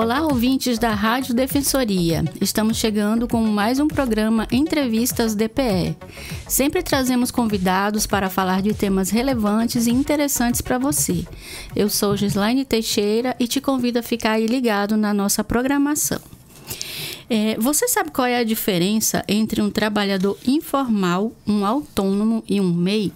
Olá, ouvintes da Rádio Defensoria. Estamos chegando com mais um programa Entrevistas DPE. Sempre trazemos convidados para falar de temas relevantes e interessantes para você. Eu sou Gislaine Teixeira e te convido a ficar aí ligado na nossa programação. Você sabe qual é a diferença entre um trabalhador informal, um autônomo e um MEI?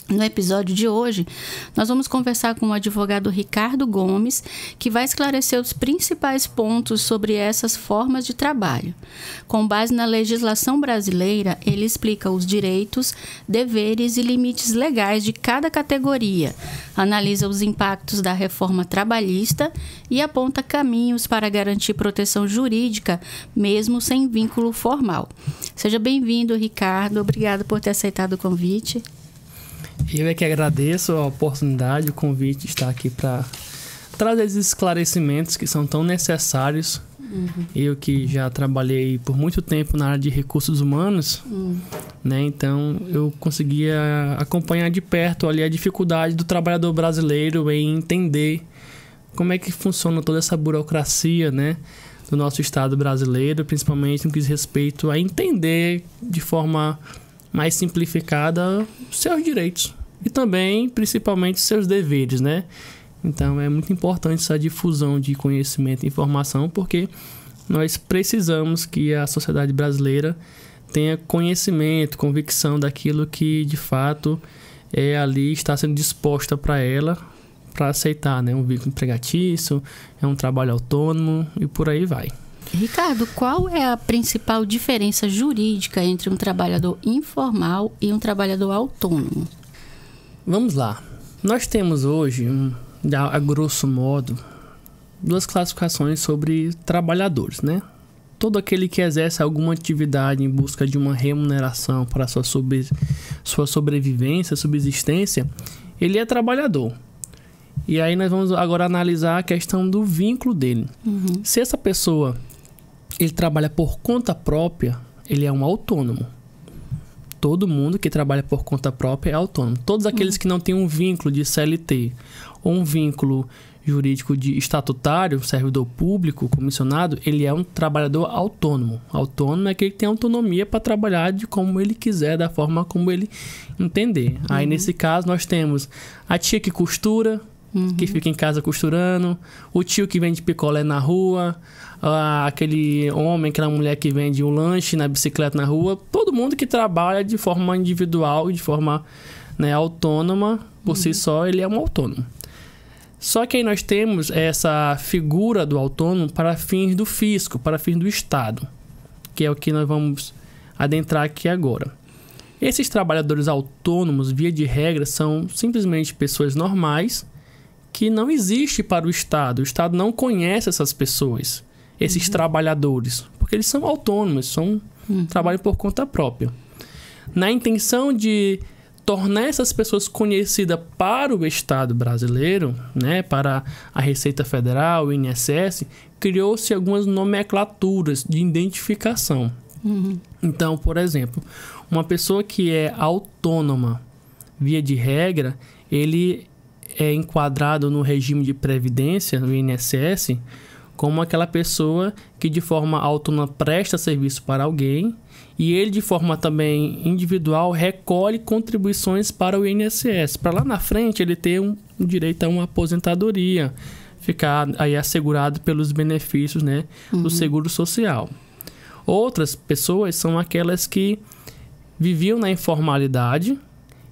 No episódio de hoje, nós vamos conversar com o advogado Ricardo Gomes, que vai esclarecer os principais pontos sobre essas formas de trabalho. Com base na legislação brasileira, ele explica os direitos, deveres e limites legais de cada categoria, analisa os impactos da reforma trabalhista e aponta caminhos para garantir proteção jurídica, mesmo sem vínculo formal. Seja bem-vindo, Ricardo. Obrigada por ter aceitado o convite. Eu é que agradeço a oportunidade, o convite de estar aqui para trazer esses esclarecimentos que são tão necessários. Eu que já trabalhei por muito tempo na área de recursos humanos, né? Então eu conseguia acompanhar de perto ali a dificuldade do trabalhador brasileiro em entender como é que funciona toda essa burocracia, né, do nosso Estado brasileiro, principalmente no que diz respeito a entender de forma mais simplificada seus direitos e também, principalmente, seus deveres, né? Então, é muito importante essa difusão de conhecimento e informação, porque nós precisamos que a sociedade brasileira tenha conhecimento, convicção daquilo que, de fato, ali está sendo disposta para ela, para aceitar, né? Um vínculo empregatício, um trabalho autônomo e por aí vai. Ricardo, qual é a principal diferença jurídica entre um trabalhador informal e um trabalhador autônomo? Vamos lá. Nós temos hoje, a grosso modo, duas classificações sobre trabalhadores, né? Todo aquele que exerce alguma atividade em busca de uma remuneração para sua sobrevivência, subsistência, ele é trabalhador. E aí nós vamos agora analisar a questão do vínculo dele. Se essa pessoa ele trabalha por conta própria, ele é um autônomo. Todo mundo que trabalha por conta própria é autônomo. Todos aqueles que não têm um vínculo de CLT ou um vínculo jurídico de estatutário, servidor público, comissionado, ele é um trabalhador autônomo. Autônomo é aquele que tem autonomia para trabalhar de como ele quiser, da forma como ele entender. Aí, nesse caso, nós temos a tia que costura, que fica em casa costurando, o tio que vende picolé na rua, aquele homem, aquela mulher que vende um lanche na bicicleta na rua, todo mundo que trabalha de forma individual, de forma, né, autônoma, por si só, ele é um autônomo. Só que aí nós temos essa figura do autônomo para fins do fisco, para fins do Estado, que é o que nós vamos adentrar aqui agora. Esses trabalhadores autônomos, via de regra, são simplesmente pessoas normais que não existe para o Estado. O Estado não conhece essas pessoas, esses trabalhadores, porque eles são autônomos, trabalham por conta própria. Na intenção de tornar essas pessoas conhecidas para o Estado brasileiro, né, para a Receita Federal, o INSS, criou-se algumas nomenclaturas de identificação. Então, por exemplo, uma pessoa que é autônoma, via de regra, ele é enquadrado no regime de previdência, no INSS, como aquela pessoa que de forma autônoma presta serviço para alguém e ele de forma também individual recolhe contribuições para o INSS, para lá na frente ele ter um direito a uma aposentadoria, ficar aí assegurado pelos benefícios, né, do seguro social. Outras pessoas são aquelas que viviam na informalidade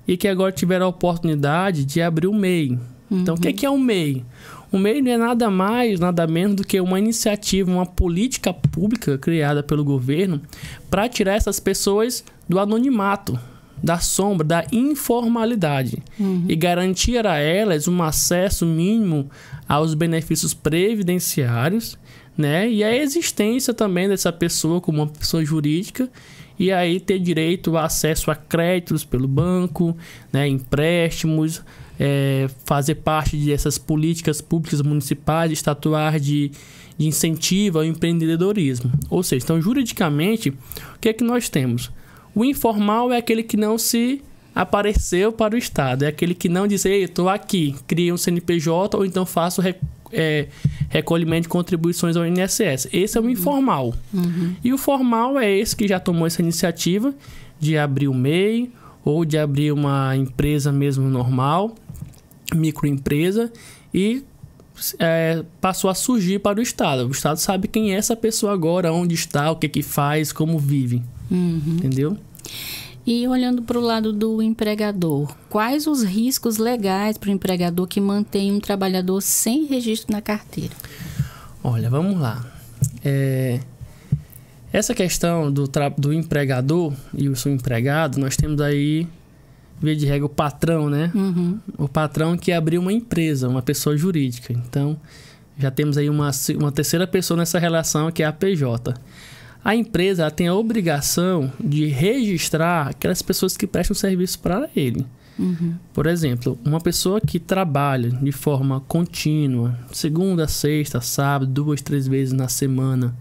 e que agora tiveram a oportunidade de abrir o MEI. Então, o que é um MEI? O MEI não é nada mais, nada menos do que uma iniciativa, uma política pública criada pelo governo para tirar essas pessoas do anonimato, da sombra, da informalidade e garantir a elas um acesso mínimo aos benefícios previdenciários, né? E a existência também dessa pessoa como uma pessoa jurídica e aí ter direito a acesso a créditos pelo banco, né? Empréstimos, fazer parte dessas políticas públicas municipais, estatuar de incentivo ao empreendedorismo. Ou seja, então, juridicamente, o que é que nós temos? O informal é aquele que não se apareceu para o Estado, é aquele que não diz, ei, eu estou aqui, cria um CNPJ ou então faço recolhimento de contribuições ao INSS. Esse é o informal. E o formal é esse que já tomou essa iniciativa de abrir o MEI ou de abrir uma empresa mesmo normal, microempresa, e passou a surgir para o Estado. O Estado sabe quem é essa pessoa agora, onde está, o que faz, como vive. Entendeu? E olhando para o lado do empregador, quais os riscos legais para o empregador que mantém um trabalhador sem registro na carteira? Olha, vamos lá. Essa questão do empregador e o seu empregado, nós temos aí, via de regra, o patrão, né? O patrão que abriu uma empresa, uma pessoa jurídica. Então, já temos aí uma terceira pessoa nessa relação, que é a PJ. A empresa ela tem a obrigação de registrar aquelas pessoas que prestam serviço para ele. Por exemplo, uma pessoa que trabalha de forma contínua, segunda, sexta, sábado, 2, 3 vezes na semana,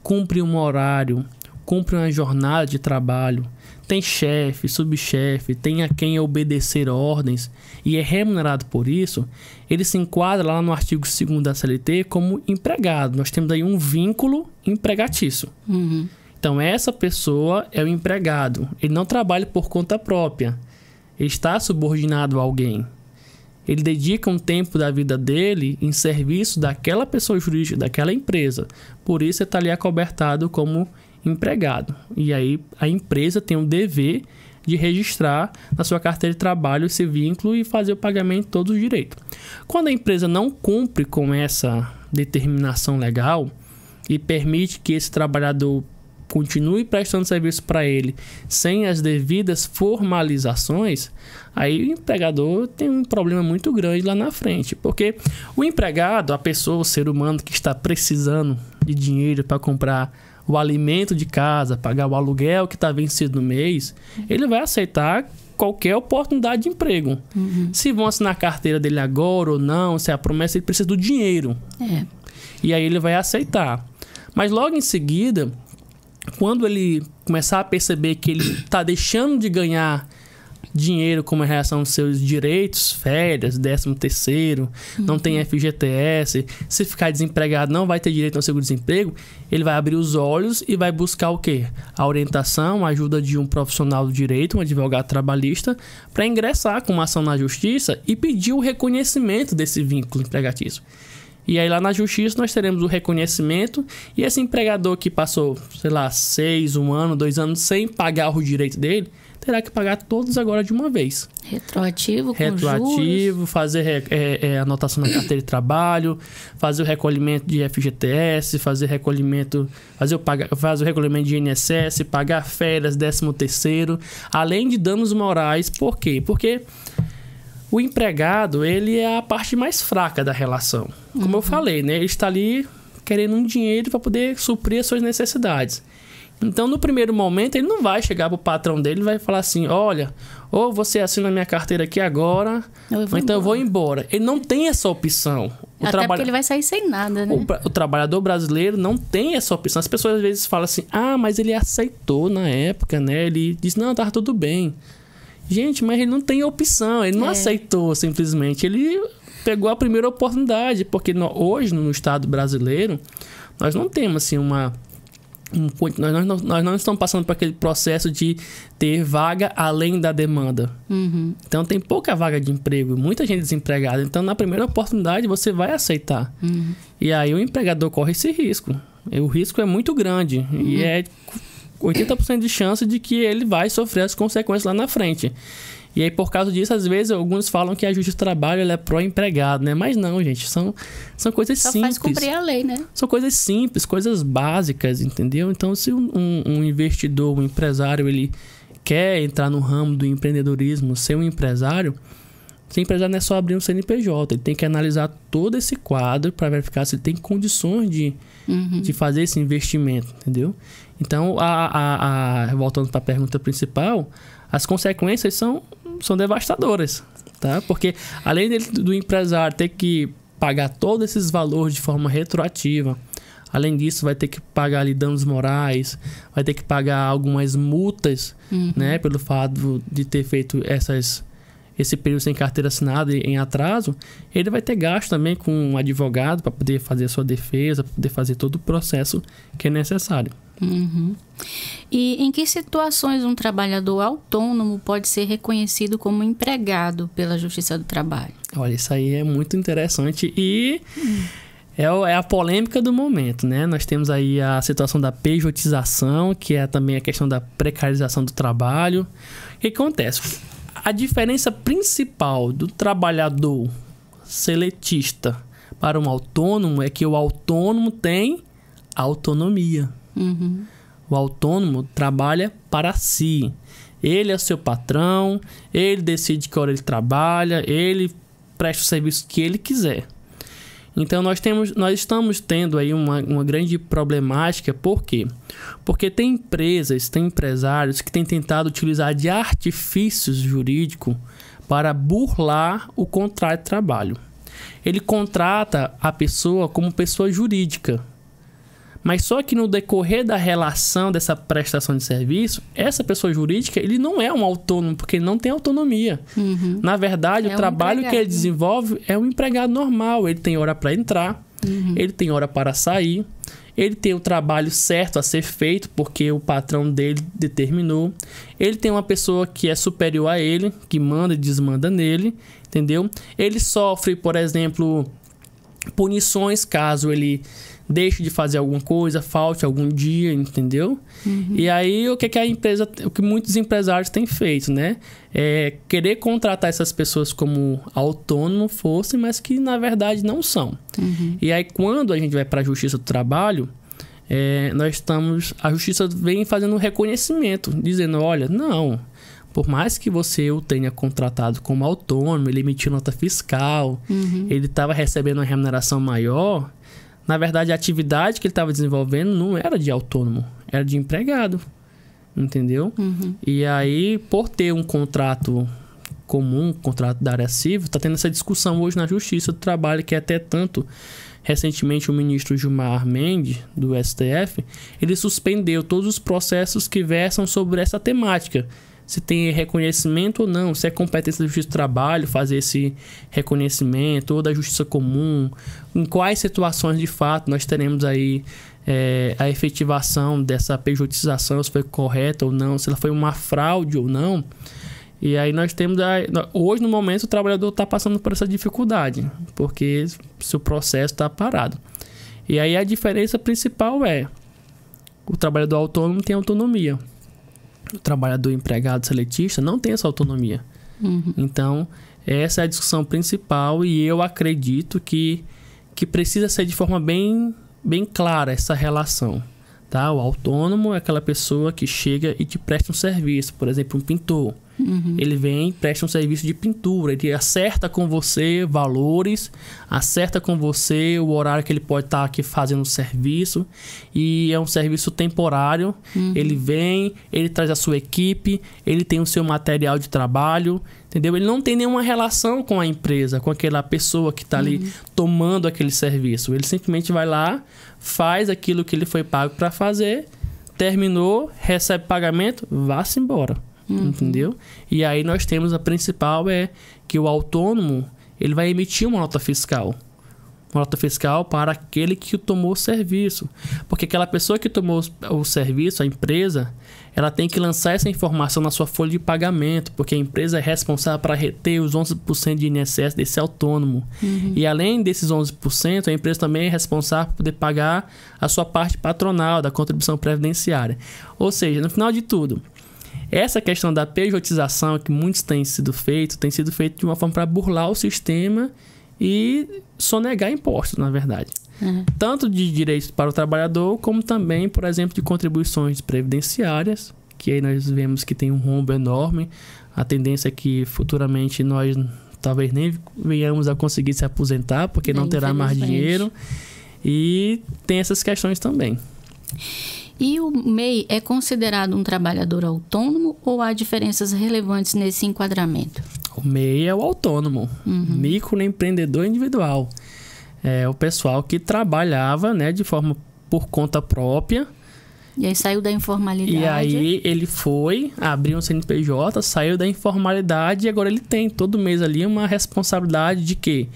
cumpre um horário, cumpre uma jornada de trabalho, tem chefe, subchefe, tem a quem obedecer ordens e é remunerado por isso, ele se enquadra lá no artigo 2º da CLT como empregado. Nós temos aí um vínculo empregatício. Então, essa pessoa é o empregado. Ele não trabalha por conta própria. Ele está subordinado a alguém. Ele dedica um tempo da vida dele em serviço daquela pessoa jurídica, daquela empresa. Por isso, ele está ali acobertado como empregado. E aí, a empresa tem o dever de registrar na sua carteira de trabalho esse vínculo e fazer o pagamento de todos os direitos. Quando a empresa não cumpre com essa determinação legal e permite que esse trabalhador continue prestando serviço para ele sem as devidas formalizações, aí o empregador tem um problema muito grande lá na frente. Porque o empregado, a pessoa, o ser humano que está precisando de dinheiro para comprar o alimento de casa, pagar o aluguel que está vencido no mês, ele vai aceitar qualquer oportunidade de emprego. Se vão assinar a carteira dele agora ou não, se é a promessa, ele precisa do dinheiro. E aí ele vai aceitar. Mas logo em seguida, quando ele começar a perceber que ele está deixando de ganhar dinheiro como relação aos seus direitos, férias, 13º, não tem FGTS, se ficar desempregado não vai ter direito ao seguro-desemprego, ele vai abrir os olhos e vai buscar o quê? A orientação, a ajuda de um profissional do direito, um advogado trabalhista, para ingressar com uma ação na justiça e pedir o reconhecimento desse vínculo empregatício. E aí lá na justiça nós teremos o reconhecimento e esse empregador que passou, 6, 1 ano, 2 anos sem pagar o direito dele, terá que pagar todos agora de uma vez. Retroativo, com juros. Fazer anotação na carteira de trabalho, fazer o recolhimento de FGTS, fazer o recolhimento de INSS, pagar férias, 13º, além de danos morais. Por quê? Porque o empregado, ele é a parte mais fraca da relação. Como eu falei, né? Ele está ali querendo um dinheiro para poder suprir as suas necessidades. Então, no primeiro momento, ele não vai chegar para o patrão dele e vai falar assim, olha, ou você assina a minha carteira aqui agora, ou então eu vou embora. Ele não tem essa opção. Porque ele vai sair sem nada, né? O trabalhador brasileiro não tem essa opção. As pessoas às vezes falam assim, mas ele aceitou na época, né? Ele disse, não, tá tudo bem. Gente, mas ele não tem opção, ele não aceitou simplesmente. Ele pegou a primeira oportunidade, porque hoje, no Estado brasileiro, nós não temos assim nós não estamos passando por aquele processo de ter vaga além da demanda. Então tem pouca vaga de emprego, muita gente desempregada. Então na primeira oportunidade você vai aceitar. E aí o empregador corre esse risco. O risco é muito grande e é 80% de chance de que ele vai sofrer as consequências lá na frente. E aí, por causa disso, às vezes, alguns falam que a Justiça do Trabalho ela é pró-empregado, né? Mas não, gente. São coisas simples. Só faz cumprir a lei, né? São coisas simples, coisas básicas, entendeu? Então, se um investidor, um empresário, ele quer entrar no ramo do empreendedorismo, ser um empresário, ser empresário não é só abrir um CNPJ. Ele tem que analisar todo esse quadro para verificar se ele tem condições de fazer esse investimento, entendeu? Então, voltando para a pergunta principal, as consequências são devastadoras, tá? Porque além do empresário ter que pagar todos esses valores de forma retroativa, além disso vai ter que pagar ali danos morais, vai ter que pagar algumas multas, né? Pelo fato de ter feito esse período sem carteira assinada em atraso, ele vai ter gasto também com um advogado para poder fazer a sua defesa, para poder fazer todo o processo que é necessário. Uhum. E em que situações um trabalhador autônomo pode ser reconhecido como empregado pela Justiça do Trabalho? Olha, isso aí é muito interessante e é a polêmica do momento, né? Nós temos aí a situação da pejotização, que é também a questão da precarização do trabalho. O que acontece? A diferença principal do trabalhador seletista para um autônomo é que o autônomo tem autonomia. Uhum. O autônomo trabalha para si. Ele é seu patrão, ele decide que hora ele trabalha, ele presta o serviço que ele quiser. Então nós estamos tendo aí uma grande problemática. Por quê? Porque tem empresas, tem empresários que têm tentado utilizar de artifícios jurídicos para burlar o contrato de trabalho. Ele contrata a pessoa como pessoa jurídica. Mas só que no decorrer da relação dessa prestação de serviço, essa pessoa jurídica, ele não é um autônomo, porque ele não tem autonomia. Uhum. Na verdade, o trabalho que ele desenvolve é um empregado normal. Ele tem hora para entrar, ele tem hora para sair, ele tem o trabalho certo a ser feito, porque o patrão dele determinou. Ele tem uma pessoa que é superior a ele, que manda e desmanda nele, entendeu? Ele sofre, por exemplo, punições caso ele deixe de fazer alguma coisa, falte algum dia, entendeu? Uhum. E aí, o que muitos empresários têm feito, né? É querer contratar essas pessoas como autônomo fosse, mas que na verdade não são. Uhum. E aí, quando a gente vai para a Justiça do Trabalho, a Justiça vem fazendo um reconhecimento, dizendo, olha, não, por mais que você o tenha contratado como autônomo, ele emitiu nota fiscal, ele estava recebendo uma remuneração maior. Na verdade, a atividade que ele estava desenvolvendo não era de autônomo, era de empregado, entendeu? Uhum. E aí, por ter um contrato comum, contrato da área civil, está tendo essa discussão hoje na Justiça do Trabalho, que até tanto, recentemente, o ministro Gilmar Mendes, do STF, ele suspendeu todos os processos que versam sobre essa temática. Se tem reconhecimento ou não, se é competência da Justiça do Trabalho fazer esse reconhecimento, ou da Justiça Comum, em quais situações de fato nós teremos aí a efetivação dessa pejotização, se foi correta ou não, se ela foi uma fraude ou não. E aí nós temos, hoje no momento o trabalhador está passando por essa dificuldade, porque seu processo está parado. E aí a diferença principal é, o trabalhador autônomo tem autonomia. O trabalhador empregado seletista não tem essa autonomia. Uhum. Então, essa é a discussão principal e eu acredito que precisa ser de forma bem clara essa relação. Tá? O autônomo é aquela pessoa que chega e te presta um serviço, por exemplo, um pintor. Uhum. Ele vem e presta um serviço de pintura, ele acerta com você valores, acerta com você o horário que ele pode estar aqui fazendo o serviço, e é um serviço temporário. Ele vem, ele traz a sua equipe, ele tem o seu material de trabalho, entendeu? Ele não tem nenhuma relação com a empresa, com aquela pessoa que está ali tomando aquele serviço. Ele simplesmente vai lá, faz aquilo que ele foi pago para fazer, terminou, recebe pagamento, vá-se embora. Entendeu? E aí nós temos a principal que o autônomo ele vai emitir uma nota fiscal. Uma nota fiscal para aquele que tomou o serviço. Porque aquela pessoa que tomou o serviço, a empresa, ela tem que lançar essa informação na sua folha de pagamento, porque a empresa é responsável para reter os 11% de INSS desse autônomo. E além desses 11%, a empresa também é responsável por poder pagar a sua parte patronal da contribuição previdenciária. Ou seja, no final de tudo, essa questão da pejotização que muitos têm sido feito de uma forma para burlar o sistema e sonegar impostos, na verdade. Tanto de direitos para o trabalhador, como também, por exemplo, de contribuições previdenciárias, que aí nós vemos que tem um rombo enorme. A tendência é que futuramente nós talvez nem venhamos a conseguir se aposentar, porque não terá mais dinheiro. E tem essas questões também. E o MEI é considerado um trabalhador autônomo ou há diferenças relevantes nesse enquadramento? O MEI é o autônomo, microempreendedor individual. É o pessoal que trabalhava, né, de forma por conta própria E aí saiu da informalidade. E aí ele foi, abriu um CNPJ, saiu da informalidade e agora ele tem todo mês ali uma responsabilidade de quê?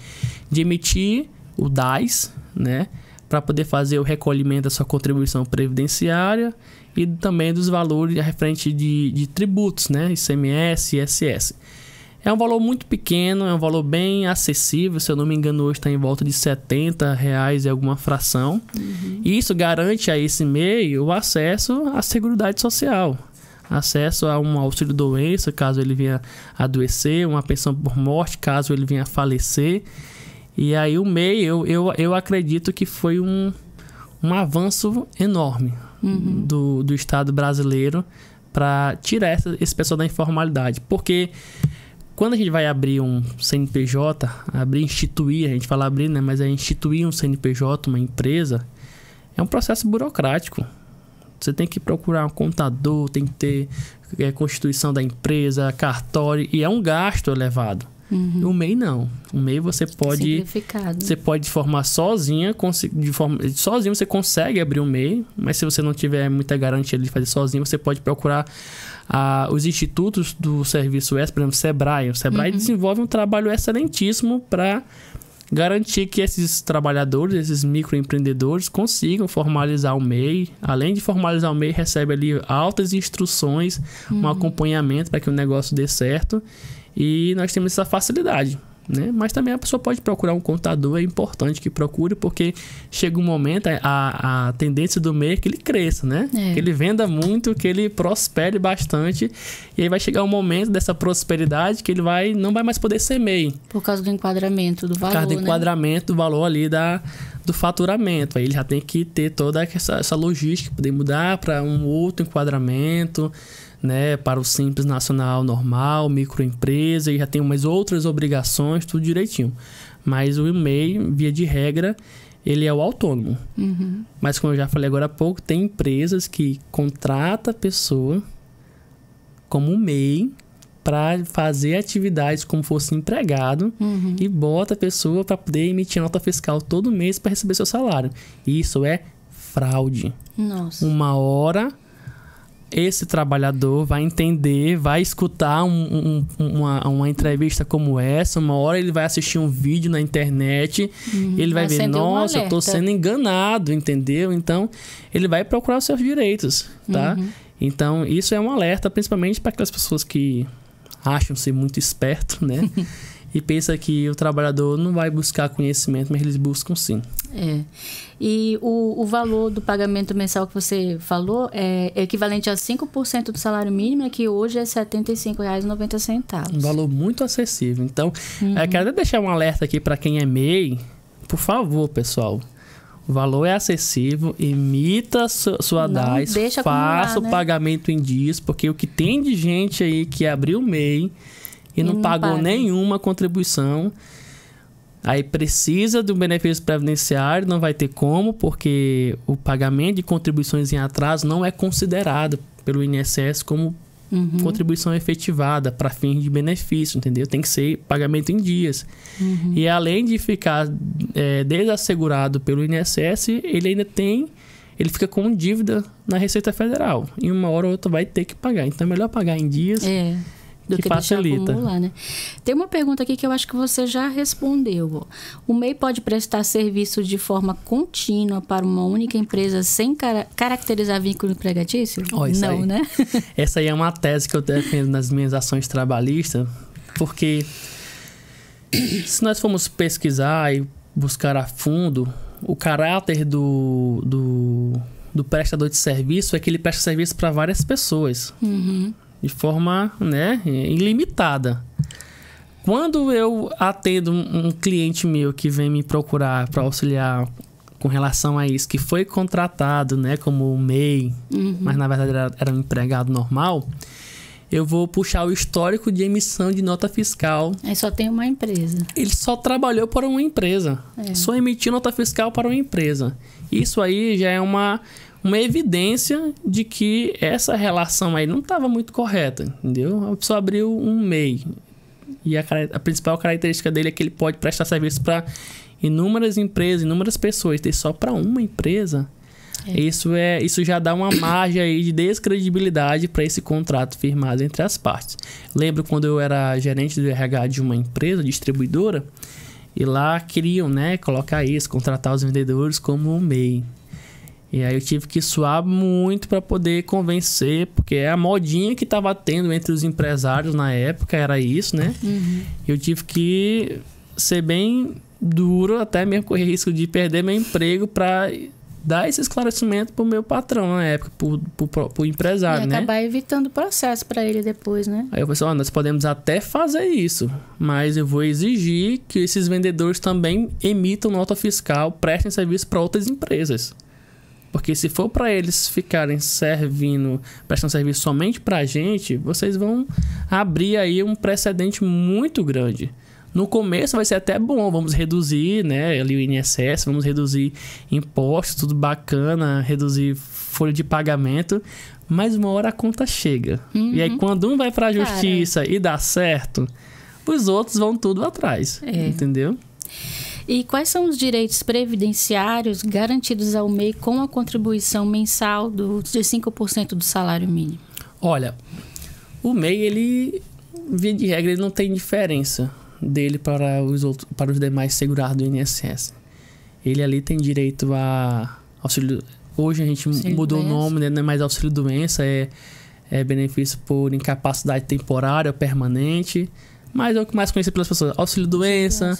De emitir o DAS, né? Para poder fazer o recolhimento da sua contribuição previdenciária e também dos valores referente de tributos, né? ICMS e ISS. É um valor muito pequeno, é um valor bem acessível. Se eu não me engano, hoje está em volta de R$70 e alguma fração. E isso garante a esse MEI o acesso à Seguridade Social. Acesso a um auxílio-doença, caso ele venha adoecer, uma pensão por morte, caso ele venha falecer. E aí o MEI, eu acredito que foi um avanço enorme do Estado brasileiro para tirar esse pessoal da informalidade. Porque quando a gente vai abrir um CNPJ, instituir, a gente fala abrir, né? Mas é instituir um CNPJ, uma empresa, é um processo burocrático. Você tem que procurar um contador, tem que ter constituição da empresa, cartório, e é um gasto elevado. O MEI não. O MEI você pode formar sozinha, sozinho você consegue abrir um MEI, mas se você não tiver muita garantia de fazer sozinho, você pode procurar os institutos do Serviço S, por exemplo, Sebrae. O Sebrae desenvolve um trabalho excelentíssimo para garantir que esses trabalhadores, esses microempreendedores consigam formalizar o MEI. Além de formalizar o MEI, recebe ali altas instruções, um acompanhamento para que o negócio dê certo. E nós temos essa facilidade, né? Mas também a pessoa pode procurar um contador, é importante que procure, porque chega um momento, a tendência do MEI é que ele cresça, né? Que ele venda muito, que ele prospere bastante, e aí vai chegar um momento dessa prosperidade que ele não vai mais poder ser MEI. Por causa do enquadramento do valor, Por causa do enquadramento do valor ali do faturamento. Aí ele já tem que ter toda essa logística, poder mudar para um outro enquadramento, né, para o Simples Nacional normal, microempresa, e já tem umas outras obrigações, tudo direitinho. Mas o MEI, via de regra, ele é o autônomo. Mas como eu já falei agora há pouco, tem empresas que contratam a pessoa como MEI para fazer atividades como fosse empregado e bota a pessoa para poder emitir nota fiscal todo mês para receber seu salário. Isso é fraude. Nossa. Uma hora esse trabalhador vai entender, vai escutar uma entrevista como essa, uma hora ele vai assistir um vídeo na internet, ele vai ver, nossa, eu tô sendo enganado, entendeu? Então, ele vai procurar os seus direitos, tá? Então, isso é um alerta, principalmente para aquelas pessoas que acham-se muito esperto, né? E pensa que o trabalhador não vai buscar conhecimento, mas eles buscam sim. E o valor do pagamento mensal que você falou é equivalente a 5% do salário mínimo, que hoje é R$ 75,90. Um valor muito acessível. Então, quero deixar um alerta aqui para quem é MEI. Por favor, pessoal. O valor é acessível, emita sua DAS, faça o pagamento em dias, porque o que tem de gente aí que abriu o MEI e não pagou nenhuma contribuição, aí precisa do benefício previdenciário, não vai ter como, porque o pagamento de contribuições em atraso não é considerado pelo INSS como contribuição efetivada para fins de benefício, entendeu? Tem que ser pagamento em dias. E além de ficar desassegurado pelo INSS, ele fica com dívida na Receita Federal. E uma hora ou outra vai ter que pagar. Então é melhor pagar em dias. Do que facilita. Acumular, né? Tem uma pergunta aqui que eu acho que você já respondeu. O MEI pode prestar serviços de forma contínua para uma única empresa sem caracterizar vínculo empregatício? Não, né? Essa aí é uma tese que eu defendo nas minhas ações trabalhistas, porque se nós formos pesquisar e buscar a fundo, o caráter do prestador de serviço é que ele presta serviço para várias pessoas. De forma, né, ilimitada. Quando eu atendo um cliente meu que vem me procurar para auxiliar com relação a isso, que foi contratado, né, como MEI, mas na verdade era um empregado normal, eu vou puxar o histórico de emissão de nota fiscal. Aí só tem uma empresa. Ele só trabalhou para uma empresa. Só emitiu nota fiscal para uma empresa. Isso aí já é uma evidência de que essa relação aí não estava muito correta, entendeu? A pessoa abriu um MEI e a principal característica dele é que ele pode prestar serviço para inúmeras empresas, inúmeras pessoas. Ter só para uma empresa, Isso já dá uma margem aí de descredibilidade para esse contrato firmado entre as partes. Lembro quando eu era gerente do RH de uma empresa distribuidora, e lá queriam, né, colocar isso, contratar os vendedores como um MEI. E aí eu tive que suar muito para poder convencer, porque é a modinha que estava tendo entre os empresários na época, era isso, né? Eu tive que ser bem duro, até mesmo correr risco de perder meu emprego para dar esse esclarecimento pro meu patrão na época, pro empresário, né? E acabar evitando o processo para ele depois, né? Aí eu falei assim, nós podemos até fazer isso, mas eu vou exigir que esses vendedores também emitam nota fiscal, prestem serviço para outras empresas. Porque se for para eles ficarem prestando serviço somente para a gente, vocês vão abrir aí um precedente muito grande. No começo vai ser até bom, vamos reduzir, né, ali o INSS, vamos reduzir impostos, tudo bacana, reduzir folha de pagamento, mas uma hora a conta chega. E aí quando um vai para a justiça e dá certo, os outros vão tudo atrás, entendeu? E quais são os direitos previdenciários garantidos ao MEI com a contribuição mensal de 5% do salário mínimo? Olha, o MEI, ele, via de regra, ele não tem diferença dele para os demais segurados do INSS. Ele ali tem direito a auxílio... Hoje a gente mudou o nome, né? Não é mais auxílio doença, é benefício por incapacidade temporária ou permanente. Mas é o que mais conhecido pelas pessoas. Auxílio-doença,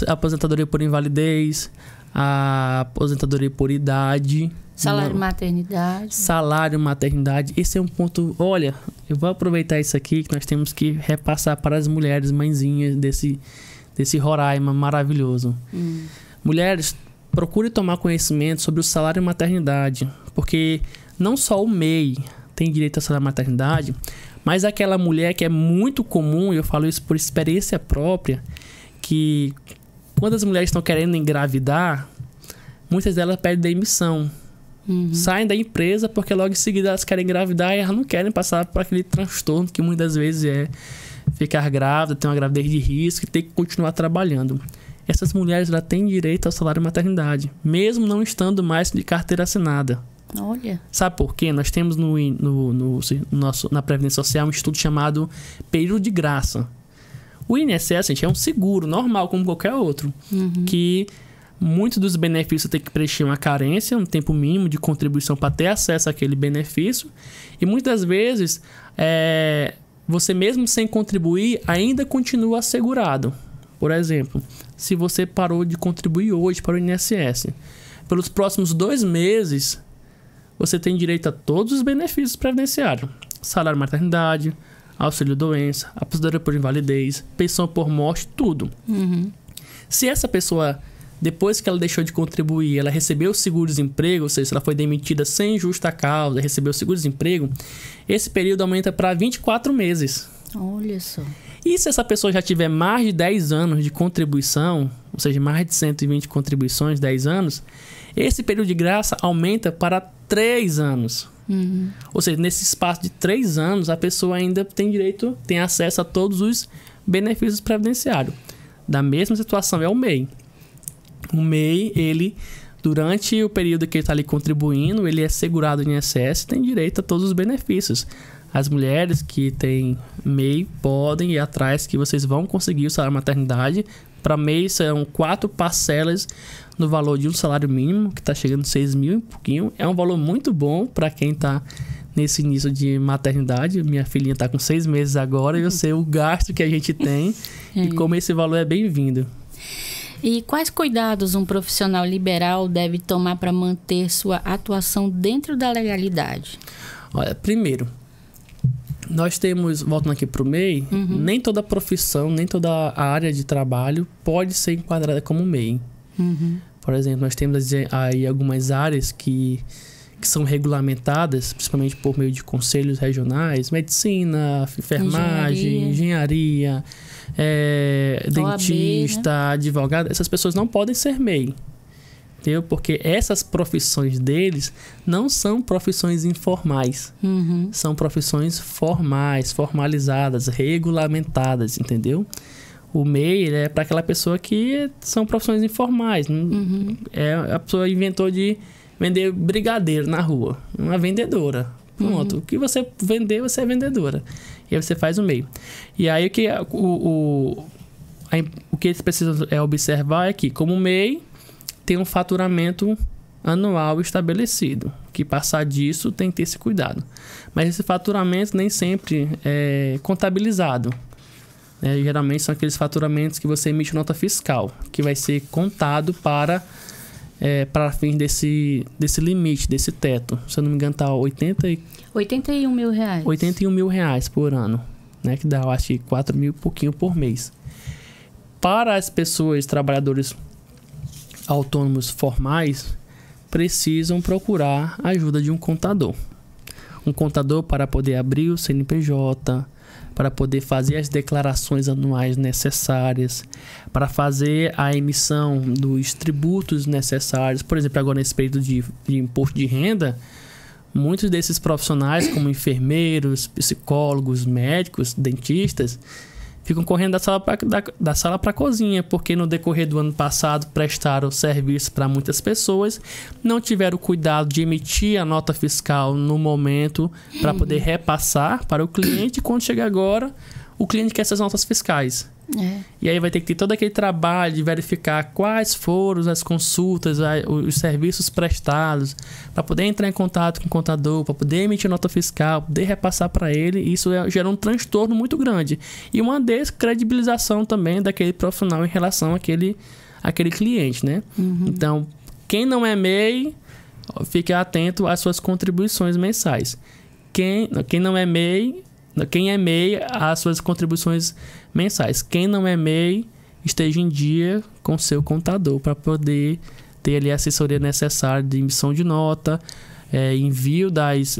aposentadoria por invalidez, a aposentadoria por idade. Salário-maternidade. Salário-maternidade. Esse é um ponto... Olha, eu vou aproveitar isso aqui, que nós temos que repassar para as mulheres mãezinhas desse Roraima maravilhoso. Mulheres, procure tomar conhecimento sobre o salário-maternidade, porque não só o MEI tem direito a salário-maternidade, mas aquela mulher que é muito comum, e eu falo isso por experiência própria, que quando as mulheres estão querendo engravidar, muitas delas pedem demissão. Saem da empresa porque logo em seguida elas querem engravidar e elas não querem passar por aquele transtorno que muitas vezes é ficar grávida, ter uma gravidez de risco e ter que continuar trabalhando. Essas mulheres já têm direito ao salário-maternidade, mesmo não estando mais de carteira assinada. Olha. Sabe por quê? Nós temos na Previdência Social um instituto chamado período de graça. O INSS, gente, é um seguro normal, como qualquer outro. Que muitos dos benefícios tem que preencher uma carência, um tempo mínimo de contribuição para ter acesso àquele benefício. E muitas vezes, você mesmo sem contribuir, ainda continua assegurado. Por exemplo, se você parou de contribuir hoje para o INSS, pelos próximos 2 meses... você tem direito a todos os benefícios previdenciários. Salário-maternidade, auxílio-doença, aposentadoria por invalidez, pensão por morte, tudo. Se essa pessoa, depois que ela deixou de contribuir, ela recebeu o seguro-desemprego, ou seja, se ela foi demitida sem justa causa, recebeu o seguro-desemprego, esse período aumenta para 24 meses. Olha só. E se essa pessoa já tiver mais de 10 anos de contribuição, ou seja, mais de 120 contribuições, 10 anos, esse período de graça aumenta para 3 anos. Ou seja, nesse espaço de 3 anos, a pessoa ainda tem acesso a todos os benefícios previdenciários. Da mesma situação é o MEI. O MEI, ele, durante o período que ele está ali contribuindo, ele é segurado no INSS e tem direito a todos os benefícios. As mulheres que têm MEI podem ir atrás, que vocês vão conseguir o salário-maternidade. Para MEI são 4 parcelas no valor de um salário mínimo, que está chegando a 6 mil e pouquinho. É um valor muito bom para quem está nesse início de maternidade. Minha filhinha está com 6 meses agora e eu sei o gasto que a gente tem e como esse valor é bem-vindo. E quais cuidados um profissional liberal deve tomar para manter sua atuação dentro da legalidade? Olha, primeiro, nós temos, voltando aqui para o MEI, nem toda profissão, nem toda a área de trabalho pode ser enquadrada como MEI. Por exemplo, nós temos aí algumas áreas que são regulamentadas, principalmente por meio de conselhos regionais, medicina, enfermagem, engenharia, dentista, né? Advogado. Essas pessoas não podem ser MEI. Entendeu? Porque essas profissões deles não são profissões informais. São profissões formais, formalizadas, regulamentadas, entendeu? O MEI é para aquela pessoa que são profissões informais. A pessoa inventou de vender brigadeiro na rua. Uma vendedora. Pronto. O que você vender, você é vendedora. E aí você faz o MEI. E aí o que eles precisam observar é que, como MEI, tem um faturamento anual estabelecido. Que passar disso tem que ter esse cuidado. Mas esse faturamento nem sempre é contabilizado. Geralmente são aqueles faturamentos que você emite nota fiscal, que vai ser contado para fins desse limite, desse teto. Se eu não me engano, está 81 mil reais. 81 mil reais por ano, né? Que dá, eu acho que 4 mil e pouquinho por mês. Para as pessoas, trabalhadores autônomos formais, precisam procurar a ajuda de um contador. Um contador para poder abrir o CNPJ, para poder fazer as declarações anuais necessárias, para fazer a emissão dos tributos necessários. Por exemplo, agora nesse período de imposto de renda, muitos desses profissionais, como enfermeiros, psicólogos, médicos, dentistas, ficam correndo da sala para a cozinha, porque no decorrer do ano passado prestaram serviço para muitas pessoas, não tiveram cuidado de emitir a nota fiscal no momento para poder repassar para o cliente. Quando chega agora, o cliente quer essas notas fiscais. E aí vai ter que ter todo aquele trabalho de verificar quais foram as consultas, os serviços prestados, para poder entrar em contato com o contador, para poder emitir nota fiscal, poder repassar para ele. Isso gera um transtorno muito grande. E uma descredibilização também daquele profissional em relação àquele cliente, né? Então, quem não é MEI, fique atento às suas contribuições mensais. Quem não é MEI... Quem é MEI, as suas contribuições mensais. Quem não é MEI, esteja em dia com seu contador para poder ter ali a assessoria necessária de emissão de nota, envio das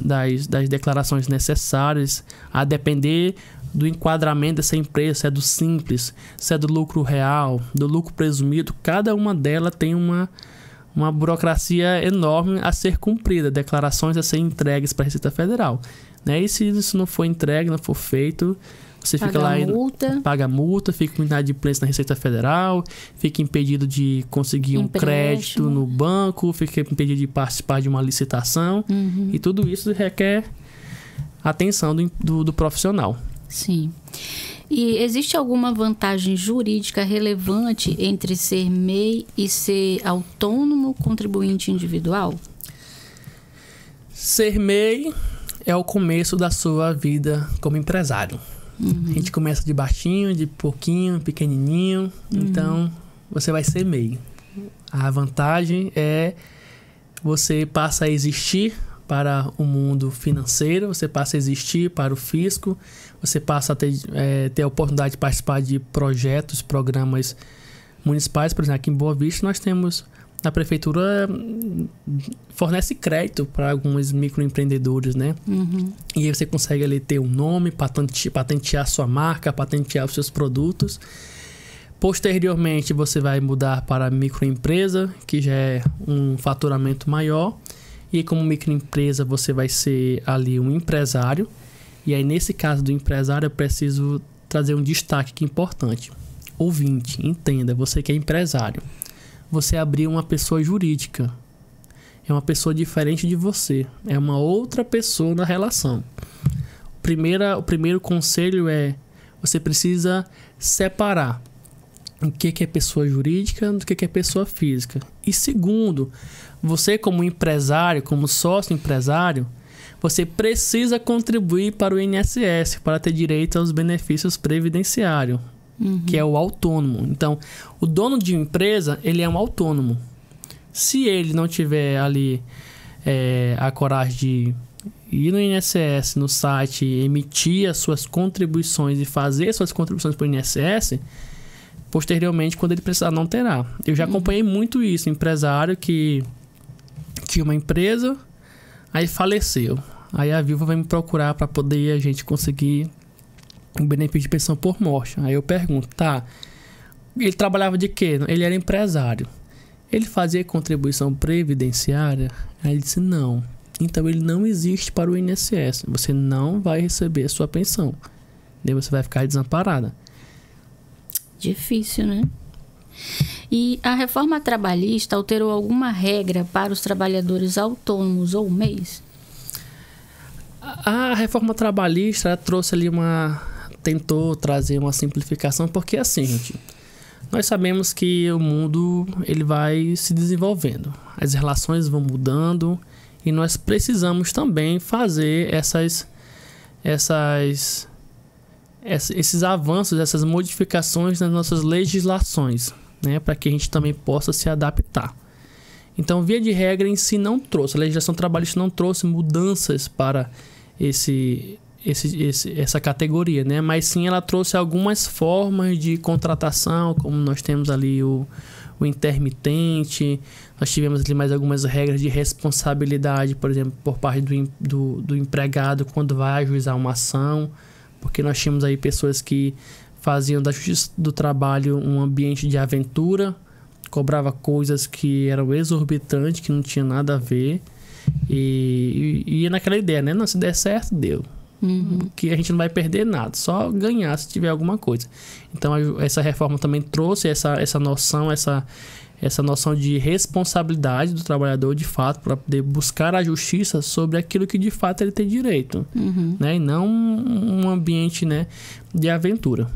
declarações necessárias, a depender do enquadramento dessa empresa, se é do simples, se é do lucro real, do lucro presumido. Cada uma delas tem uma burocracia enorme a ser cumprida, declarações a serem entregues para a Receita Federal. E se isso não for entregue, não for feito, você fica lá e paga multa, fica com inadimplência na Receita Federal, fica impedido de conseguir um crédito no banco, fica impedido de participar de uma licitação. E tudo isso requer atenção do profissional. Sim. E existe alguma vantagem jurídica relevante entre ser MEI e ser autônomo contribuinte individual? Ser MEI é o começo da sua vida como empresário. A gente começa de baixinho, de pouquinho, pequenininho. Então, você vai ser MEI. A vantagem é você passa a existir para o mundo financeiro, você passa a existir para o fisco, você passa a ter a oportunidade de participar de projetos, programas municipais. Por exemplo, aqui em Boa Vista nós temos... A prefeitura fornece crédito para alguns microempreendedores, né? E aí você consegue ali ter um nome, patentear sua marca, patentear os seus produtos. Posteriormente, você vai mudar para a microempresa, que já é um faturamento maior. E como microempresa, você vai ser ali um empresário. E aí, nesse caso do empresário, eu preciso trazer um destaque aqui importante. Ouvinte, entenda, você que é empresário. Você abrir uma pessoa jurídica. É uma pessoa diferente de você. É uma outra pessoa na relação. O primeiro conselho é: você precisa separar o que é pessoa jurídica do que é pessoa física. E segundo, você como empresário, como sócio empresário, você precisa contribuir para o INSS para ter direito aos benefícios previdenciários. Que é o autônomo. Então, o dono de uma empresa, ele é um autônomo. Se ele não tiver ali a coragem de ir no INSS, no site, emitir as suas contribuições e fazer suas contribuições para o INSS, posteriormente, quando ele precisar, não terá. Eu já acompanhei muito isso. Empresário que tinha uma empresa, aí faleceu. Aí a viúva vai me procurar para poder a gente conseguir um benefício de pensão por morte. Aí eu pergunto, ele trabalhava de quê? Ele era empresário. Ele fazia contribuição previdenciária? Aí ele disse, não. Então ele não existe para o INSS. Você não vai receber a sua pensão. Daí você vai ficar desamparada. Difícil, né? E a reforma trabalhista alterou alguma regra para os trabalhadores autônomos ou MEIs? A reforma trabalhista trouxe ali tentou trazer uma simplificação, porque assim, gente, nós sabemos que o mundo ele vai se desenvolvendo, as relações vão mudando e nós precisamos também fazer esses avanços, essas modificações nas nossas legislações, né, para que a gente também possa se adaptar. Então, via de regra em si não trouxe, a legislação trabalhista não trouxe mudanças para essa categoria, né? Mas sim ela trouxe algumas formas de contratação, como nós temos ali o intermitente, nós tivemos ali mais algumas regras de responsabilidade, por exemplo, por parte do empregado quando vai ajuizar uma ação, porque nós tínhamos aí pessoas que faziam da justiça do trabalho um ambiente de aventura, cobrava coisas que eram exorbitantes, que não tinha nada a ver, e ia naquela ideia, né? Não, se der certo, deu. Que a gente não vai perder nada, só ganhar se tiver alguma coisa. Então essa reforma também trouxe essa noção de responsabilidade do trabalhador de fato, para poder buscar a justiça sobre aquilo que de fato ele tem direito, né? E não um ambiente, né, de aventura.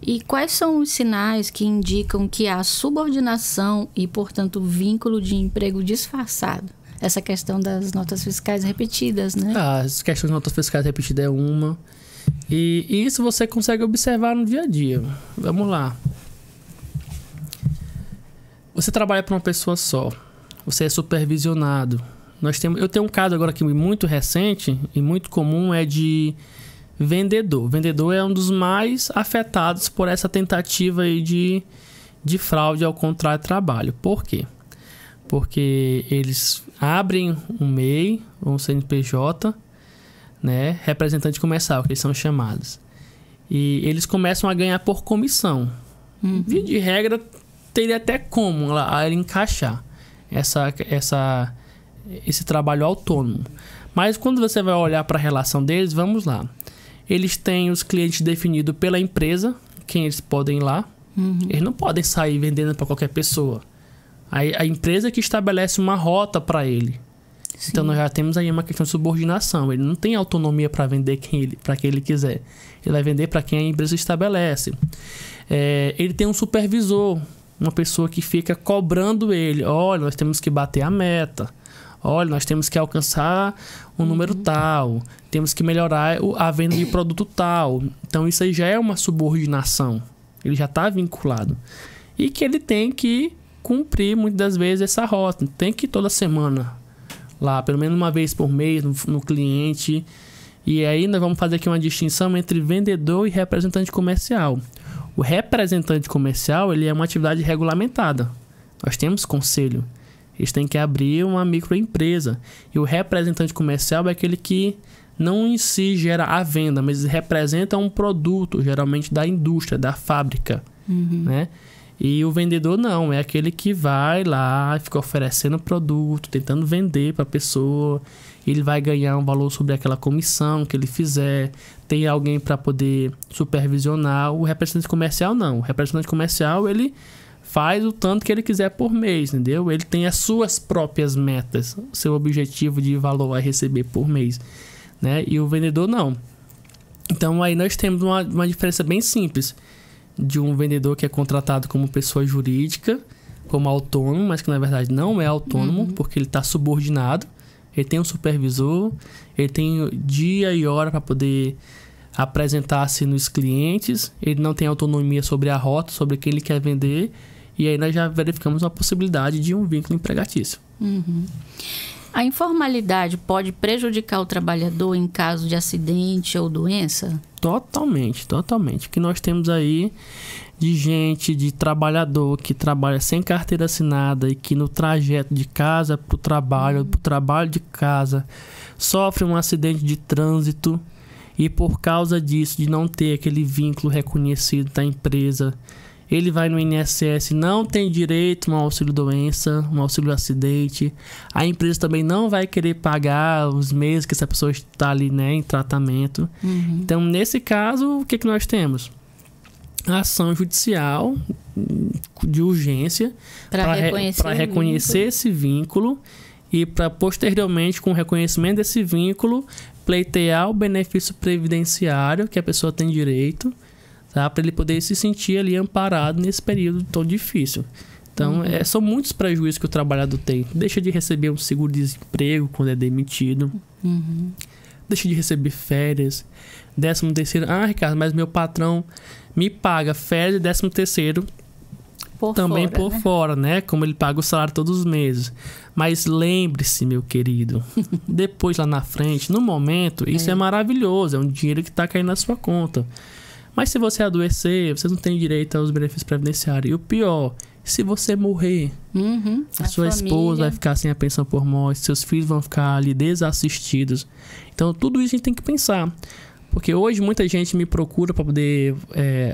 E quais são os sinais que indicam que há subordinação e, portanto, vínculo de emprego disfarçado? Essa questão das notas fiscais repetidas, né? As questões de notas fiscais repetidas é uma. E isso você consegue observar no dia a dia. Vamos lá. Você trabalha para uma pessoa só. Você é supervisionado. Eu tenho um caso agora aqui muito recente e muito comum, é de vendedor. O vendedor é um dos mais afetados por essa tentativa aí de fraude ao contrato de trabalho. Por quê? Porque eles abrem um MEI, ou um CNPJ, né, representante comercial, que eles são chamados. E eles começam a ganhar por comissão. Via de regra, teria até como ela encaixar esse trabalho autônomo. Mas quando você vai olhar para a relação deles, vamos lá. Eles têm os clientes definidos pela empresa, quem eles podem ir lá. Eles não podem sair vendendo para qualquer pessoa. A empresa que estabelece uma rota para ele. Sim. Então, nós já temos aí uma questão de subordinação. Ele não tem autonomia para vender para quem ele quiser. Ele vai vender para quem a empresa estabelece. Ele tem um supervisor, uma pessoa que fica cobrando ele. Olha, nós temos que bater a meta. Olha, nós temos que alcançar um número tal. Temos que melhorar a venda de produto tal. Então, isso aí já é uma subordinação. Ele já está vinculado. E que ele tem que cumprir muitas das vezes essa rota. Tem que ir toda semana lá, pelo menos uma vez por mês no cliente. E aí nós vamos fazer aqui uma distinção entre vendedor e representante comercial. O representante comercial, ele é uma atividade regulamentada. Nós temos conselho. Eles têm que abrir uma microempresa. E o representante comercial é aquele que não em si gera a venda, mas representa um produto, geralmente da indústria, da fábrica, né? E o vendedor não, é aquele que vai lá, fica oferecendo produto, tentando vender para a pessoa. Ele vai ganhar um valor sobre aquela comissão que ele fizer. Tem alguém para poder supervisionar. O representante comercial não. O representante comercial, ele faz o tanto que ele quiser por mês, entendeu? Ele tem as suas próprias metas, seu objetivo de valor a receber por mês, né? E o vendedor não. Então aí nós temos uma diferença bem simples de um vendedor que é contratado como pessoa jurídica, como autônomo, mas que na verdade não é autônomo, porque ele está subordinado. Ele tem um supervisor, ele tem dia e hora para poder apresentar-se nos clientes, ele não tem autonomia sobre a rota, sobre quem ele quer vender, e aí nós já verificamos a possibilidade de um vínculo empregatício. A informalidade pode prejudicar o trabalhador em caso de acidente ou doença? Totalmente, totalmente. O que nós temos aí de gente, de trabalhador que trabalha sem carteira assinada e que no trajeto de casa para o trabalho, pro trabalho de casa, sofre um acidente de trânsito e por causa disso, de não ter aquele vínculo reconhecido da empresa, ele vai no INSS, não tem direito a um auxílio-doença, um auxílio-acidente. A empresa também não vai querer pagar os meses que essa pessoa está ali, né, em tratamento. Então, nesse caso, o que nós temos? a ação judicial de urgência para reconhecer esse vínculo e para posteriormente, com o reconhecimento desse vínculo, pleitear o benefício previdenciário que a pessoa tem direito, tá? Para ele poder se sentir ali amparado nesse período tão difícil. Então, são muitos prejuízos que o trabalhador tem. Deixa de receber um seguro-desemprego quando é demitido. Deixa de receber férias. 13º. Ah, Ricardo, mas meu patrão me paga férias e 13º também por fora, né? Como ele paga o salário todos os meses. Mas lembre-se, meu querido, depois lá na frente, no momento, isso é maravilhoso. É um dinheiro que está caindo na sua conta. Mas se você adoecer, você não tem direito aos benefícios previdenciários. E o pior, se você morrer, a sua esposa vai ficar sem a pensão por morte, seus filhos vão ficar ali desassistidos. Então, tudo isso a gente tem que pensar. Porque hoje muita gente me procura para poder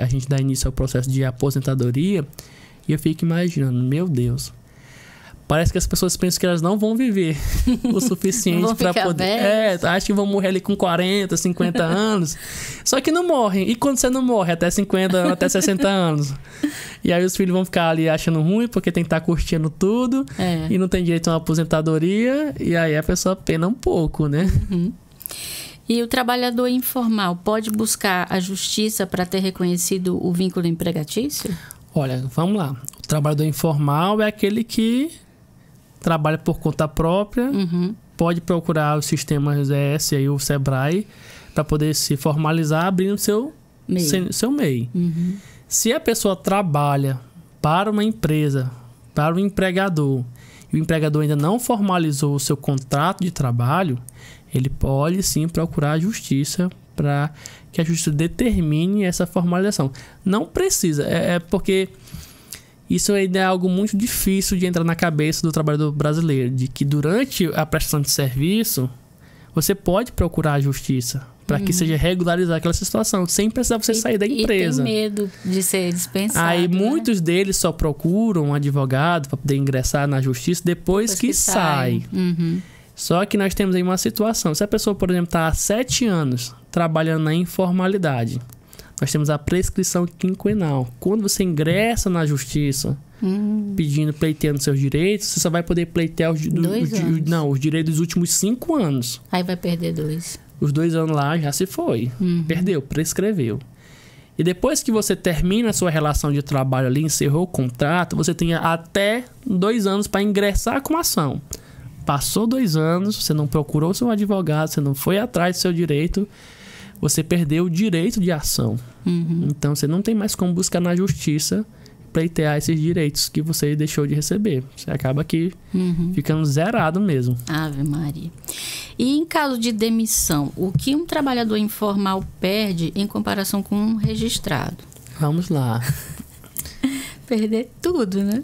a gente dar início ao processo de aposentadoria. E eu fico imaginando, meu Deus, parece que as pessoas pensam que elas não vão viver o suficiente para poder... acho que vão morrer ali com 40, 50 anos. Só que não morrem. E quando você não morre? Até 50, até 60 anos. E aí os filhos vão ficar ali achando ruim porque tem que estar curtindo tudo. E não tem direito a uma aposentadoria. E aí a pessoa pena um pouco, né? E o trabalhador informal pode buscar a justiça para ter reconhecido o vínculo empregatício? Olha, vamos lá. O trabalhador informal é aquele que trabalha por conta própria, pode procurar os sistemas ES e o Sebrae para poder se formalizar abrindo seu MEI. Se a pessoa trabalha para uma empresa, para o empregador, e o empregador ainda não formalizou o seu contrato de trabalho, ele pode sim procurar a justiça para que a justiça determine essa formalização. Não precisa, porque isso ainda é algo muito difícil de entrar na cabeça do trabalhador brasileiro, de que durante a prestação de serviço, você pode procurar a justiça para que seja regularizar aquela situação, sem precisar você sair da empresa. E tem medo de ser dispensado. Aí muitos deles só procuram um advogado para poder ingressar na justiça depois que sai. Só que nós temos aí uma situação. Se a pessoa, por exemplo, está há 7 anos trabalhando na informalidade, nós temos a prescrição quinquenal. Quando você ingressa na justiça pleiteando seus direitos, você só vai poder pleitear os direitos dos últimos 5 anos. Aí vai perder 2. Os 2 anos lá já se foi. Perdeu, prescreveu. E depois que você termina a sua relação de trabalho ali, encerrou o contrato, você tem até 2 anos para ingressar com a ação. Passou 2 anos, você não procurou seu advogado, você não foi atrás do seu direito, você perdeu o direito de ação. Então, você não tem mais como buscar na justiça pleitear esses direitos que você deixou de receber. Você acaba aqui ficando zerado mesmo. Ave Maria. E em caso de demissão, o que um trabalhador informal perde em comparação com um registrado? Vamos lá. Perder tudo, né?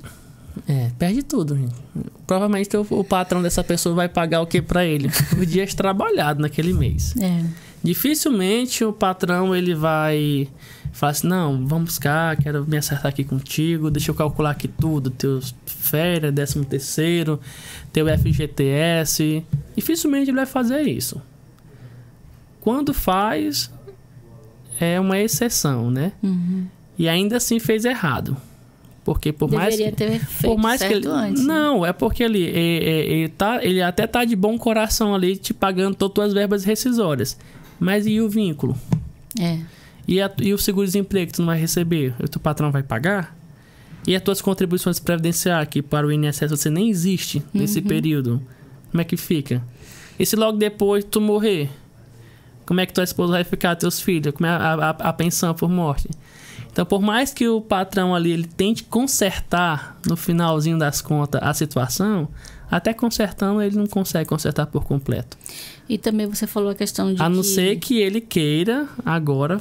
Perde tudo, gente. Provavelmente o patrão dessa pessoa vai pagar o que para ele? Os dias trabalhados naquele mês. Dificilmente o patrão ele vai falar assim, não, vamos buscar, quero me acertar aqui contigo, deixa eu calcular aqui tudo, teus férias, 13º, teu FGTS. Dificilmente ele vai fazer isso. Quando faz, é uma exceção, né? E ainda assim fez errado. Porque por mais que ele, antes. Não, é porque ele até tá de bom coração ali te pagando todas as verbas rescisórias. Mas e o vínculo? E o seguro-desemprego que tu não vai receber? O teu patrão vai pagar? E as tuas contribuições previdenciárias, que para o INSS você nem existe nesse período? Como é que fica? E se logo depois tu morrer? Como é que tua esposa vai ficar, teus filhos? Como é a pensão por morte? Então, por mais que o patrão ali ele tente consertar no finalzinho das contas a situação, até consertando ele não consegue consertar por completo. E também você falou a questão de a não ser que ele queira agora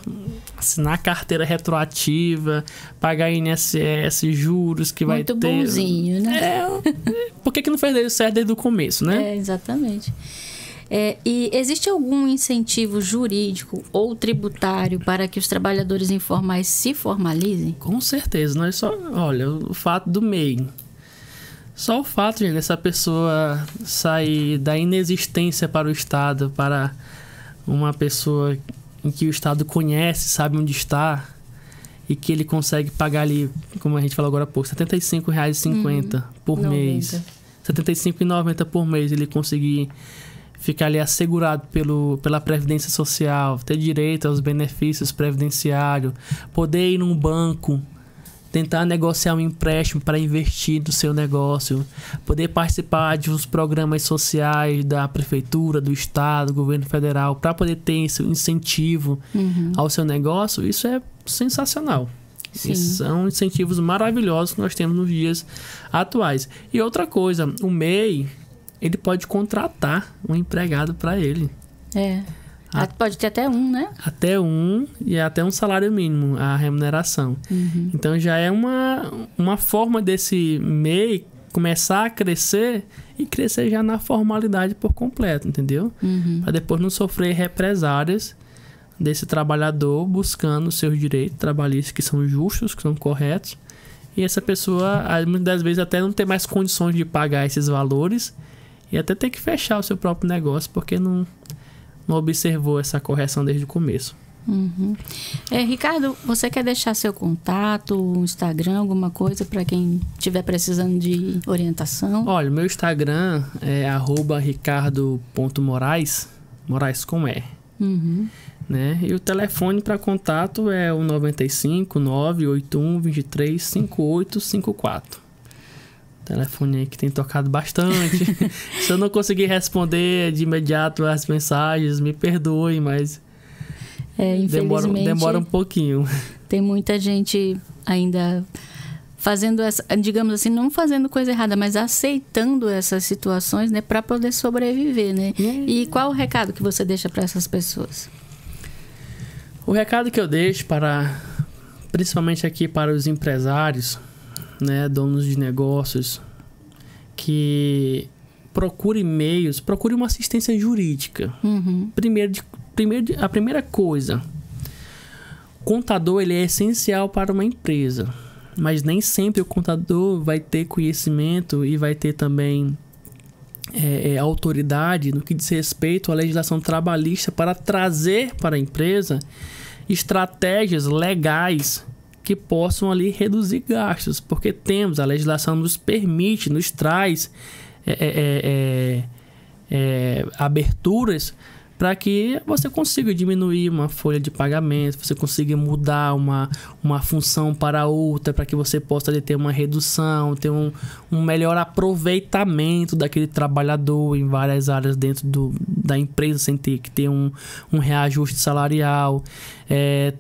assinar carteira retroativa, pagar INSS, juros que vai ter... Muito bonzinho, né? Por que não fez certo desde o começo, né? Exatamente. E existe algum incentivo jurídico ou tributário para que os trabalhadores informais se formalizem? Com certeza. Olha, o fato do MEI. Só o fato, gente, dessa pessoa sair da inexistência para o Estado, para uma pessoa em que o Estado conhece, sabe onde está, e que ele consegue pagar ali, como a gente falou agora há pouco, R$ 75,50 por mês. R$ 75,90 por mês, ele conseguir ficar ali assegurado pela Previdência Social, ter direito aos benefícios previdenciários, poder ir num banco, tentar negociar um empréstimo para investir no seu negócio, poder participar de uns programas sociais da prefeitura, do estado, do governo federal, para poder ter esse incentivo ao seu negócio, isso é sensacional. Sim. São incentivos maravilhosos que nós temos nos dias atuais. E outra coisa, o MEI, ele pode contratar um empregado para ele. Pode ter até um, né? Até um, e até um salário mínimo, a remuneração. Então já é uma forma desse MEI começar a crescer e crescer já na formalidade por completo, entendeu? Para depois não sofrer represárias desse trabalhador buscando seus direitos trabalhistas que são justos, que são corretos. E essa pessoa, muitas das vezes, até não ter mais condições de pagar esses valores e até ter que fechar o seu próprio negócio porque não observou essa correção desde o começo. Ricardo, você quer deixar seu contato, um Instagram, alguma coisa para quem estiver precisando de orientação? Olha, meu Instagram é @ricardo.moraes, Moraes com E. Né? E o telefone para contato é o 95 981 23 5854. Telefone aí que tem tocado bastante. Se eu não conseguir responder de imediato as mensagens, me perdoe, mas infelizmente, demora um pouquinho. Tem muita gente ainda fazendo essa, digamos assim, não fazendo coisa errada, mas aceitando essas situações, né, para poder sobreviver, né? E qual o recado que você deixa para essas pessoas? O recado que eu deixo principalmente aqui para os empresários, né, donos de negócios, que procure meios, procure uma assistência jurídica. A primeira coisa, o contador ele é essencial para uma empresa, mas nem sempre o contador vai ter conhecimento e vai ter também autoridade no que diz respeito à legislação trabalhista para trazer para a empresa estratégias legais que possam ali reduzir gastos, porque temos, a legislação nos permite, nos traz aberturas para que você consiga diminuir uma folha de pagamento, você consiga mudar uma função para outra, para que você possa ter uma redução, ter um melhor aproveitamento daquele trabalhador em várias áreas dentro da empresa, sem ter que ter um reajuste salarial.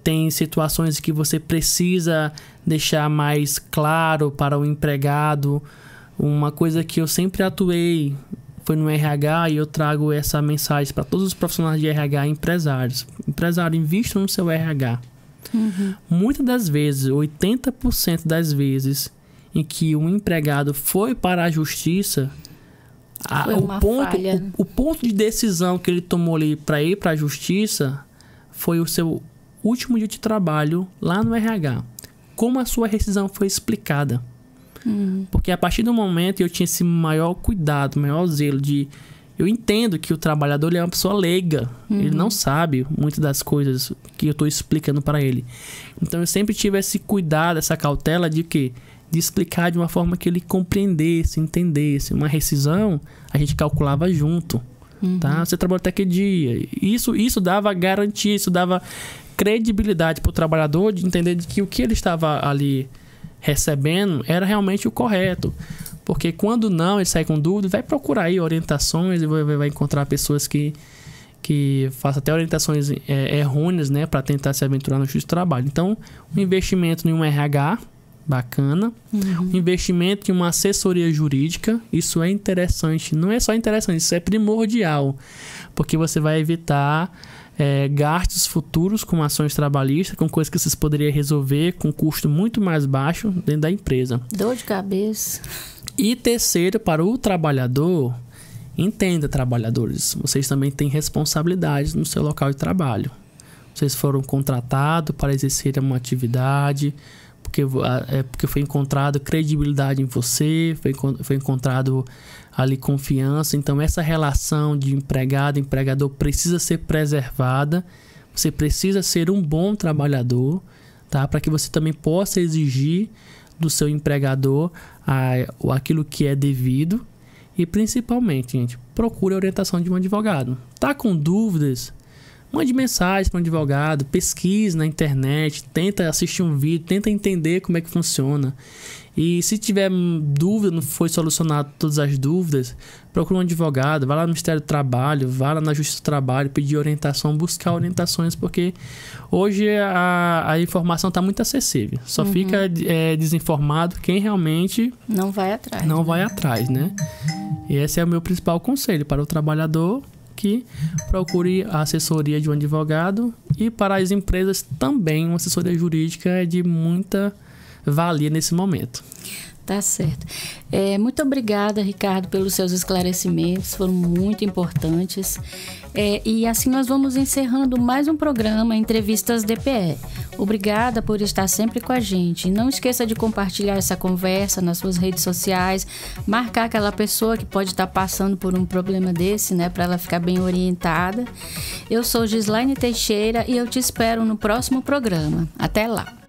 Tem situações que você precisa deixar mais claro para o empregado. Uma coisa que eu sempre atuei foi no RH, e eu trago essa mensagem para todos os profissionais de RH e empresários. Empresário, invista no seu RH. Muitas das vezes, 80% das vezes em que um empregado foi para a justiça, o ponto de decisão que ele tomou ali para ir para a justiça foi o seu último dia de trabalho lá no RH. Como a sua rescisão foi explicada. Porque a partir do momento eu tinha esse maior cuidado, maior zelo de... Eu entendo que o trabalhador ele é uma pessoa leiga. Ele não sabe muitas das coisas que eu estou explicando para ele. Então eu sempre tive esse cuidado, essa cautela de quê? De explicar de uma forma que ele compreendesse, entendesse. Uma rescisão, a gente calculava junto. Tá? Você trabalhou até que dia? Isso dava garantia, isso dava credibilidade para o trabalhador de entender de que o que ele estava ali recebendo era realmente o correto. Porque quando não, ele sai com dúvida, vai procurar aí orientações e vai encontrar pessoas que façam até orientações errôneas, né, para tentar se aventurar no justiça do trabalho. Então, um investimento em um RH bacana, um investimento em uma assessoria jurídica, isso é interessante. Não é só interessante, isso é primordial, porque você vai evitar gastos futuros com ações trabalhistas, com coisas que vocês poderiam resolver com custo muito mais baixo dentro da empresa. Dor de cabeça. E terceiro, para o trabalhador, entenda, trabalhadores, vocês também têm responsabilidades no seu local de trabalho. Vocês foram contratados para exercer uma atividade, porque foi encontrado credibilidade em você, foi encontrado ali confiança. Então essa relação de empregado e empregador precisa ser preservada. Você precisa ser um bom trabalhador, tá? Para que você também possa exigir do seu empregador aquilo que é devido. E principalmente, gente, procure a orientação de um advogado. Tá com dúvidas? Mande mensagem para um advogado, pesquise na internet, tenta assistir um vídeo, tenta entender como é que funciona. E se tiver dúvida, não foi solucionado todas as dúvidas, procure um advogado, vá lá no Ministério do Trabalho, vá lá na Justiça do Trabalho, pedir orientação, buscar orientações, porque hoje a informação está muito acessível. Só fica desinformado quem realmente não vai atrás. Não vai atrás, né? E esse é o meu principal conselho para o trabalhador, que procure a assessoria de um advogado, e para as empresas também uma assessoria jurídica é de muita valia nesse momento. Tá certo. Muito obrigada, Ricardo, pelos seus esclarecimentos, foram muito importantes. E assim nós vamos encerrando mais um programa Entrevistas DPE. Obrigada por estar sempre com a gente. E não esqueça de compartilhar essa conversa nas suas redes sociais, marcar aquela pessoa que pode estar passando por um problema desse, né, para ela ficar bem orientada. Eu sou Gislaine Teixeira e eu te espero no próximo programa. Até lá!